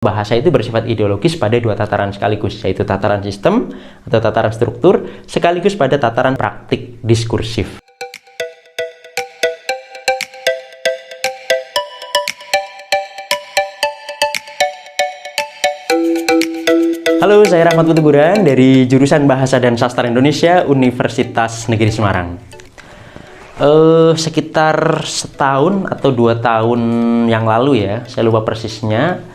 Bahasa itu bersifat ideologis pada dua tataran sekaligus, yaitu tataran sistem atau tataran struktur, sekaligus pada tataran praktik diskursif. Halo, saya Rahmat Putuguran dari jurusan Bahasa dan Sastra Indonesia Universitas Negeri Semarang. Sekitar setahun atau 2 tahun yang lalu ya, saya lupa persisnya,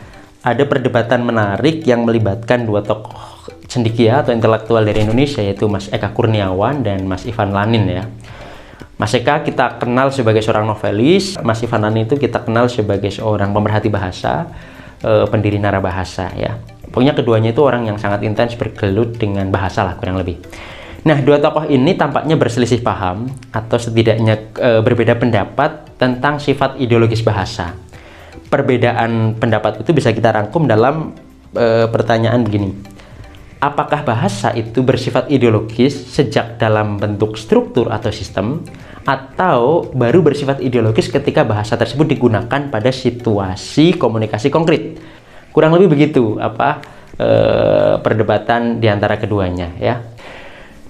ada perdebatan menarik yang melibatkan dua tokoh cendekia atau intelektual dari Indonesia, yaitu Mas Eka Kurniawan dan Mas Ivan Lanin ya. Mas Eka kita kenal sebagai seorang novelis, Mas Ivan Lanin itu kita kenal sebagai seorang pemerhati bahasa, pendiri Narabahasa ya. Pokoknya keduanya itu orang yang sangat intens bergelut dengan bahasa lah kurang lebih. Nah, dua tokoh ini tampaknya berselisih paham atau setidaknya berbeda pendapat tentang sifat ideologis bahasa. Perbedaan pendapat itu bisa kita rangkum dalam pertanyaan begini. Apakah bahasa itu bersifat ideologis sejak dalam bentuk struktur atau sistem, atau baru bersifat ideologis ketika bahasa tersebut digunakan pada situasi komunikasi konkret? Kurang lebih begitu perdebatan di antara keduanya ya.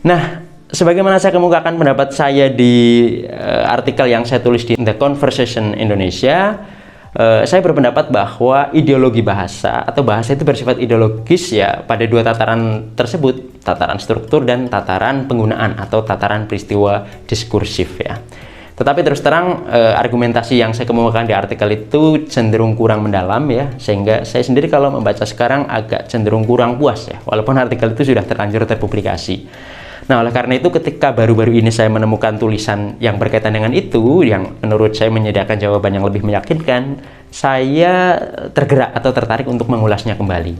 Nah, sebagaimana saya kemukakan pendapat saya di artikel yang saya tulis di The Conversation Indonesia, saya berpendapat bahwa ideologi bahasa atau bahasa itu bersifat ideologis ya pada dua tataran tersebut, tataran struktur dan tataran penggunaan atau tataran peristiwa diskursif ya. Tetapi terus terang argumentasi yang saya kemukakan di artikel itu cenderung kurang mendalam ya, sehingga saya sendiri kalau membaca sekarang agak cenderung kurang puas ya, walaupun artikel itu sudah terlanjur terpublikasi. Nah, oleh karena itu ketika baru-baru ini saya menemukan tulisan yang berkaitan dengan itu, yang menurut saya menyediakan jawaban yang lebih meyakinkan, saya tergerak atau tertarik untuk mengulasnya kembali.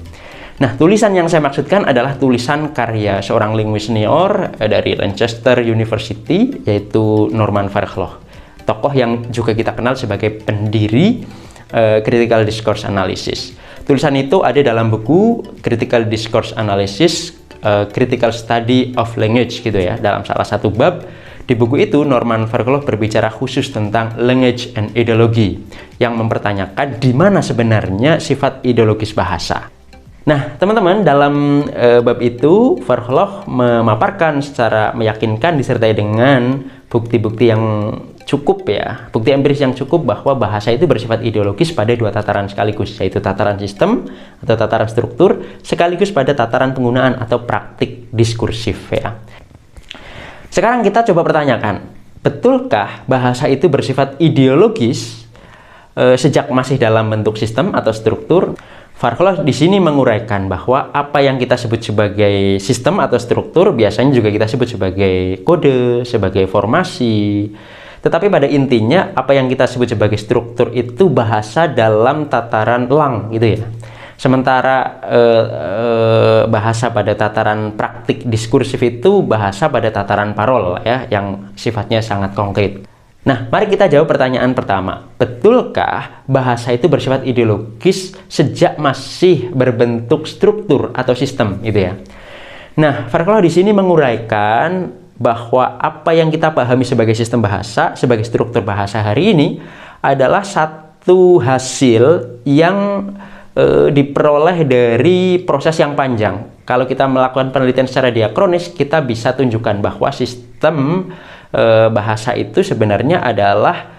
Nah, tulisan yang saya maksudkan adalah tulisan karya seorang linguis senior dari Lancaster University, yaitu Norman Vergloch, tokoh yang juga kita kenal sebagai pendiri Critical Discourse Analysis. Tulisan itu ada dalam buku Critical Discourse Analysis, Critical Study of Language gitu ya. Dalam salah satu bab di buku itu Norman Vergloch berbicara khusus tentang language and ideology, yang mempertanyakan di mana sebenarnya sifat ideologis bahasa. Nah, teman-teman, dalam bab itu Vergloch memaparkan secara meyakinkan disertai dengan bukti-bukti yang cukup ya, bukti empiris yang cukup bahwa bahasa itu bersifat ideologis pada dua tataran sekaligus, yaitu tataran sistem atau tataran struktur, sekaligus pada tataran penggunaan atau praktik diskursif ya. Sekarang kita coba pertanyakan, betulkah bahasa itu bersifat ideologis sejak masih dalam bentuk sistem atau struktur? Vergloch di sini menguraikan bahwa apa yang kita sebut sebagai sistem atau struktur biasanya juga kita sebut sebagai kode, sebagai formasi. Tetapi pada intinya apa yang kita sebut sebagai struktur itu bahasa dalam tataran lang gitu ya. Sementara bahasa pada tataran praktik diskursif itu bahasa pada tataran parol ya, yang sifatnya sangat konkret. Nah, mari kita jawab pertanyaan pertama. Betulkah bahasa itu bersifat ideologis sejak masih berbentuk struktur atau sistem gitu ya? Nah, Vergloch di sini menguraikan bahwa apa yang kita pahami sebagai sistem bahasa, sebagai struktur bahasa hari ini adalah satu hasil yang diperoleh dari proses yang panjang. Kalau kita melakukan penelitian secara diakronis, kita bisa tunjukkan bahwa sistem bahasa itu sebenarnya adalah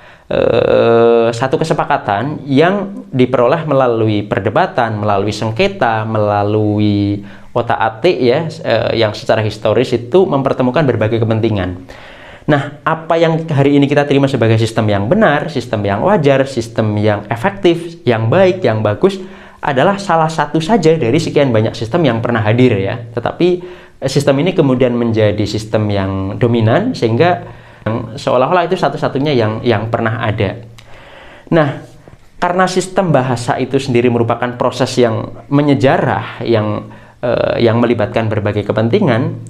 satu kesepakatan yang diperoleh melalui perdebatan, melalui sengketa, melalui otak-atik ya, yang secara historis itu mempertemukan berbagai kepentingan. Nah, apa yang hari ini kita terima sebagai sistem yang benar, sistem yang wajar, sistem yang efektif, yang baik, yang bagus, adalah salah satu saja dari sekian banyak sistem yang pernah hadir ya. Tetapi sistem ini kemudian menjadi sistem yang dominan sehingga seolah-olah itu satu-satunya yang pernah ada. Nah, karena sistem bahasa itu sendiri merupakan proses yang menyejarah, yang melibatkan berbagai kepentingan,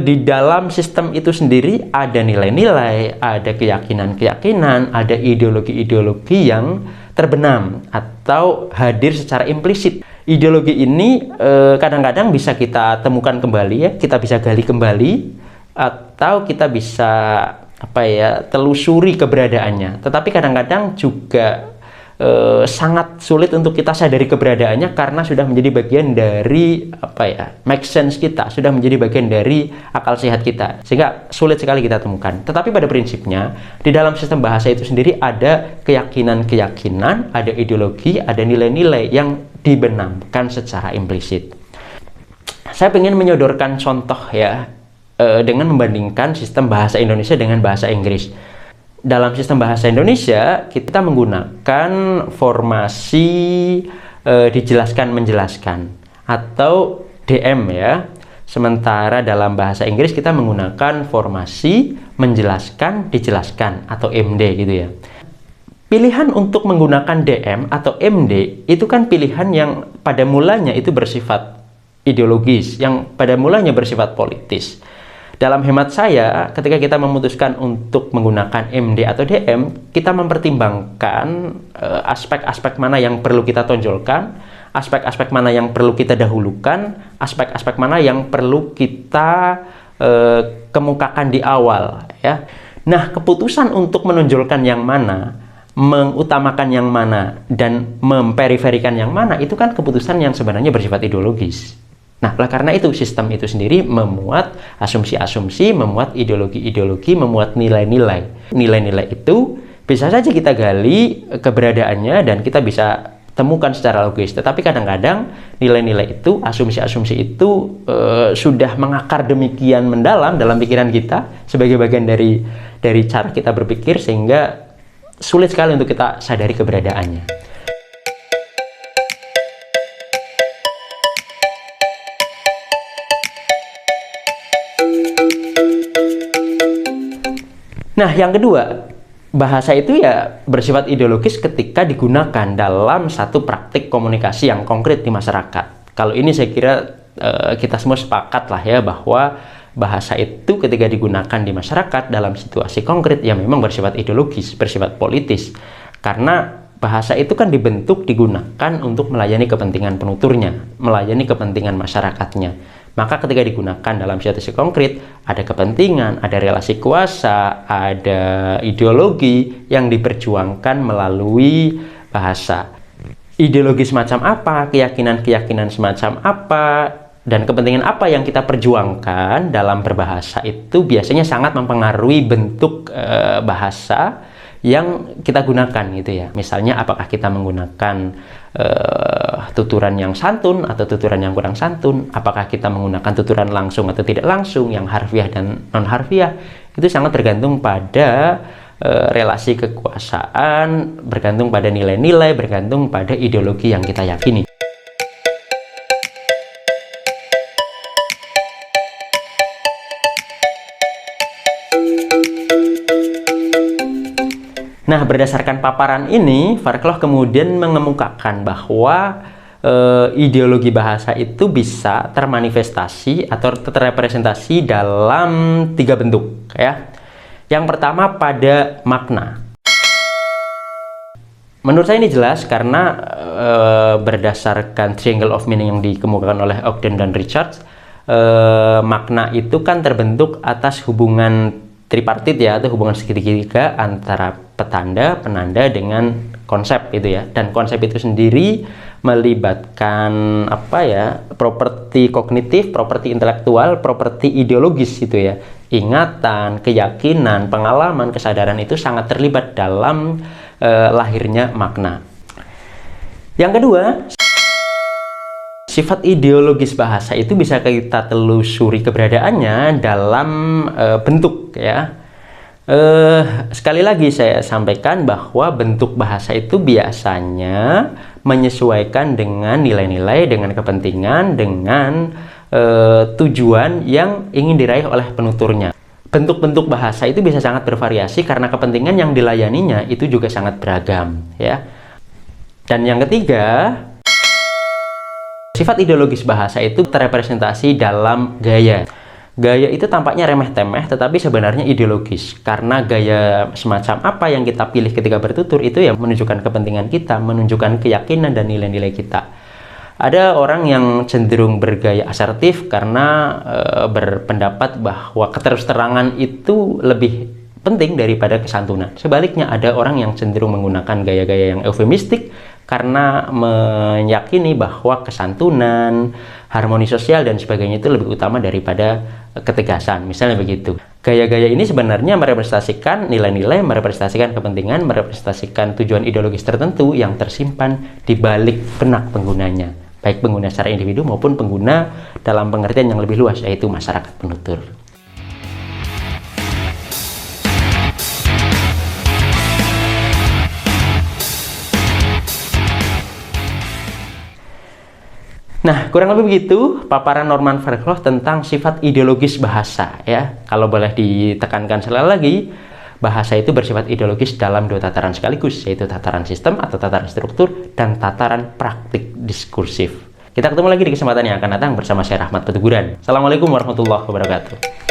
di dalam sistem itu sendiri ada nilai-nilai, ada keyakinan-keyakinan, ada ideologi-ideologi yang terbenam atau hadir secara implisit. Ideologi ini kadang-kadang bisa kita temukan kembali ya, kita bisa gali kembali, atau kita bisa telusuri keberadaannya. Tetapi kadang-kadang juga sangat sulit untuk kita sadari keberadaannya karena sudah menjadi bagian dari make sense kita, sudah menjadi bagian dari akal sehat kita, sehingga sulit sekali kita temukan. Tetapi pada prinsipnya di dalam sistem bahasa itu sendiri ada keyakinan-keyakinan, ada ideologi, ada nilai-nilai yang dibenamkan secara implisit. Saya ingin menyodorkan contoh ya, dengan membandingkan sistem bahasa Indonesia dengan bahasa Inggris. Dalam sistem bahasa Indonesia, kita menggunakan formasi dijelaskan menjelaskan atau DM ya. Sementara dalam bahasa Inggris kita menggunakan formasi menjelaskan dijelaskan atau MD gitu ya. Pilihan untuk menggunakan DM atau MD itu kan pilihan yang pada mulanya itu bersifat ideologis, yang pada mulanya bersifat politis. Dalam hemat saya, ketika kita memutuskan untuk menggunakan MD atau DM, kita mempertimbangkan aspek-aspek mana yang perlu kita tonjolkan, aspek-aspek mana yang perlu kita dahulukan, aspek-aspek mana yang perlu kita kemukakan di awal. Ya. Nah, keputusan untuk menonjolkan yang mana, mengutamakan yang mana, dan memperiferikan yang mana, itu kan keputusan yang sebenarnya bersifat ideologis. Nah, oleh karena itu sistem itu sendiri memuat asumsi-asumsi, memuat ideologi-ideologi, memuat nilai-nilai. Nilai-nilai itu bisa saja kita gali keberadaannya dan kita bisa temukan secara logis. Tetapi kadang-kadang nilai-nilai itu, asumsi-asumsi itu sudah mengakar demikian mendalam dalam pikiran kita sebagai bagian dari cara kita berpikir sehingga sulit sekali untuk kita sadari keberadaannya. Nah, yang kedua, bahasa itu ya bersifat ideologis ketika digunakan dalam satu praktik komunikasi yang konkret di masyarakat. Kalau ini saya kira kita semua sepakat lah ya bahwa bahasa itu ketika digunakan di masyarakat dalam situasi konkret ya memang bersifat ideologis, bersifat politis. Karena bahasa itu kan dibentuk, digunakan untuk melayani kepentingan penuturnya, melayani kepentingan masyarakatnya. Maka ketika digunakan dalam situasi konkret, ada kepentingan, ada relasi kuasa, ada ideologi yang diperjuangkan melalui bahasa. Ideologi semacam apa, keyakinan-keyakinan semacam apa, dan kepentingan apa yang kita perjuangkan dalam berbahasa itu biasanya sangat mempengaruhi bentuk bahasa yang kita gunakan gitu ya. Misalnya apakah kita menggunakan tuturan yang santun atau tuturan yang kurang santun, apakah kita menggunakan tuturan langsung atau tidak langsung, yang harfiah dan non harfiah, itu sangat tergantung pada relasi kekuasaan, bergantung pada nilai-nilai, bergantung pada ideologi yang kita yakini. Nah, berdasarkan paparan ini, Farklov kemudian mengemukakan bahwa ideologi bahasa itu bisa termanifestasi atau terrepresentasi dalam 3 bentuk ya. Yang pertama pada makna. Menurut saya ini jelas karena berdasarkan triangle of meaning yang dikemukakan oleh Ogden dan Richards, makna itu kan terbentuk atas hubungan tripartit ya, atau hubungan segitiga antara petanda, penanda dengan konsep itu ya. Dan konsep itu sendiri melibatkan properti kognitif, properti intelektual, properti ideologis gitu ya. Ingatan, keyakinan, pengalaman, kesadaran itu sangat terlibat dalam lahirnya makna. Yang kedua, sifat ideologis bahasa itu bisa kita telusuri keberadaannya dalam bentuk ya. Sekali lagi saya sampaikan bahwa bentuk bahasa itu biasanya menyesuaikan dengan nilai-nilai, dengan kepentingan, dengan tujuan yang ingin diraih oleh penuturnya. Bentuk-bentuk bahasa itu bisa sangat bervariasi karena kepentingan yang dilayaninya itu juga sangat beragam ya. Dan yang ketiga, sifat ideologis bahasa itu terrepresentasi dalam gaya. Gaya itu tampaknya remeh-temeh tetapi sebenarnya ideologis. Karena gaya semacam apa yang kita pilih ketika bertutur itu yang menunjukkan kepentingan kita, menunjukkan keyakinan dan nilai-nilai kita. Ada orang yang cenderung bergaya asertif karena berpendapat bahwa keterus-terangan itu lebih penting daripada kesantunan. Sebaliknya, ada orang yang cenderung menggunakan gaya-gaya yang eufemistik karena meyakini bahwa kesantunan, harmoni sosial, dan sebagainya itu lebih utama daripada ketegasan. Misalnya begitu. Gaya-gaya ini sebenarnya merepresentasikan nilai-nilai, merepresentasikan kepentingan, merepresentasikan tujuan ideologis tertentu yang tersimpan di balik benak penggunanya. Baik pengguna secara individu maupun pengguna dalam pengertian yang lebih luas, yaitu masyarakat penutur. Nah, kurang lebih begitu paparan Norman Fairclough tentang sifat ideologis bahasa ya. Kalau boleh ditekankan sekali lagi, bahasa itu bersifat ideologis dalam dua tataran sekaligus, yaitu tataran sistem atau tataran struktur dan tataran praktik diskursif. Kita ketemu lagi di kesempatan yang akan datang bersama saya Rahmat Petuguran. Assalamualaikum warahmatullahi wabarakatuh.